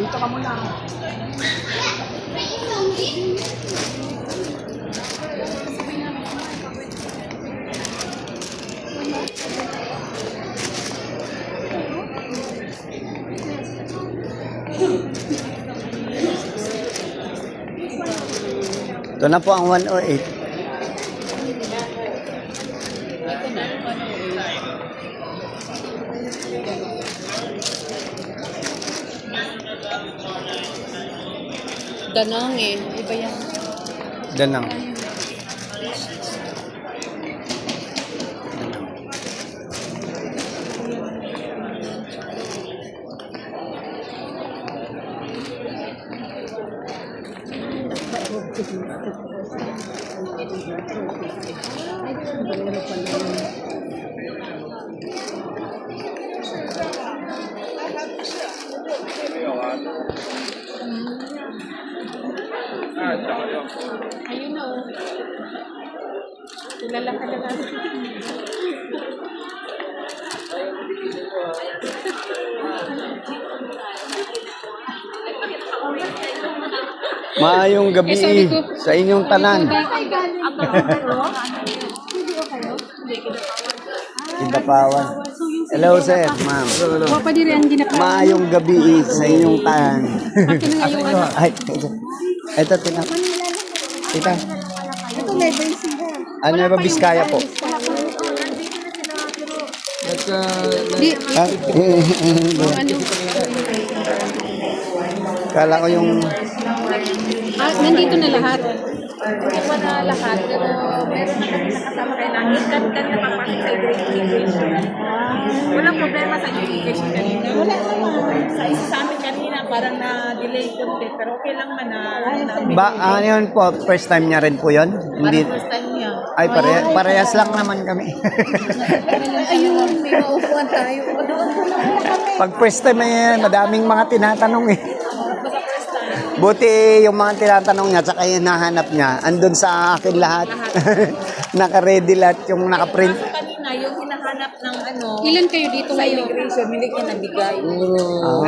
Dito ka muna. Ito na po ang 108. Danang eh. Iba yan. Danang. Ayun na oh. Kilala ka na. Maayong gabi sa inyong tanan. Kidapawan. Hello sir, ma'am. Maayong gabi sa inyong tanan. Ay, ito tina. Tita. Ano ba Biskaya po? Kala ko yung nandito na lahat. Iba na lahat. Pero meron na kami nakasama kayo na ikat na napapasok sa education. Walang problema sa education kanina. Wala naman. Sa isa sa amin kanina, parang na-delay konti. Pero okay lang man na. ano yun po, first time niya rin po yun? Hindi. Parang first time niya. Ay, parehas lang naman kami. Ayun, may maupuan tayo. Pag first time yan, madaming mga tinatanong eh. Buti yung mga tinatanong niya, tsaka yung nahanap niya, andun sa akin lahat. Naka-ready lahat yung naka-print. Kanina, yung hinahanap ng ano. Ilan kayo dito Sa ngayon? immigration, hindi niya nabigay.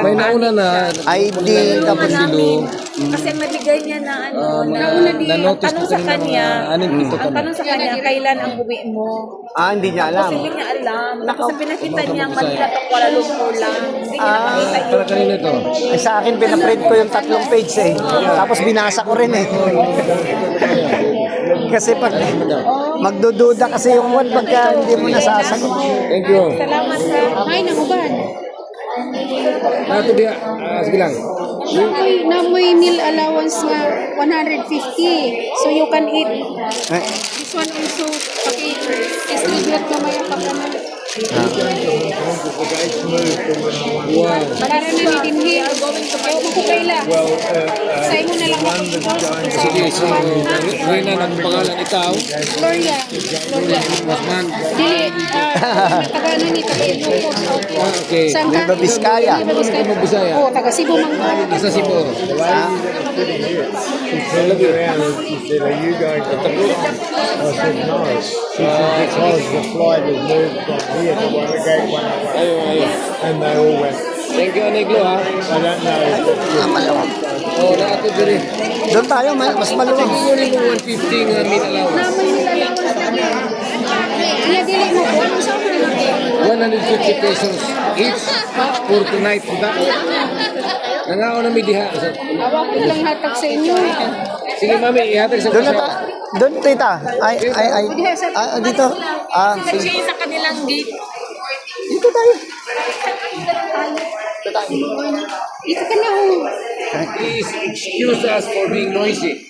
May nauna na. ID, tapos bilo. Kasi nabigay niya na ano, Na-notice tanong ko sa kanina kanya, mga anim pito ang kami. tanong sa kanya, kailan ang uwi mo? hindi niya alam. Kasi hindi niya alam. Kasi pinakita niya ang Manila to Kuala Lumpur lang. Hindi niya nakakita Para yun. kanina to. Ay, sa akin, pinaprint ko yung 3 page eh. Tapos binasa ko rin eh. Kasi pag magdududa kasi yung one pagka hindi mo nasasagot. Thank you. Salamat sa... Ay, nanguban. Ito dia. Sige lang. Namoy meal allowance nga 150. So you can eat. Eh, This one also paki-distribute mamaya pag ano. Wow. Para na ni dinhi. Ayaw mo ko kaila. Sa imo na lang ako. Sige, so Reyna ng pangalan ikaw. Gloria. Gloria. Osman. Dili. Taga ano ni taga Ilocos. Okay. Saan ka? Viva Vizcaya. Viva Vizcaya. Viva Vizcaya. Oh, taga Cebu man ka. Sa Cebu. Are you going to I said no. She said because the flight has moved from here to Watergate 108 Ayun, ayun. and they all went. Thank you, Aneglo, ha? I don't know. maluwag. Oh, naato diri. Doon tayo, mas maluwag. Kunin mo 150 nga meal allowance. Namoy meal allowance kami. Iya dili mo ko ano sa mga 150 pesos each for tonight. Nangaon na may diha. Awa ko lang hatag sa inyo. Sige, mami, ihatag sa Doon na ta. Doon, tita. Dito. Siya sa kanilang gate. Dito tayo. Ito ka na oh. Please excuse us for being noisy.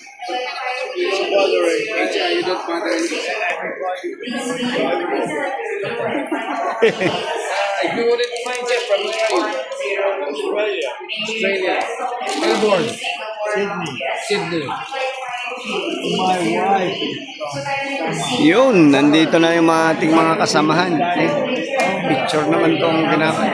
You don't bother. If you wouldn't mind, Jeff, from where are you? Australia. Melbourne. Sydney. My wife. Yun, nandito na yung mga ating mga kasamahan. Picture naman tong kinakain.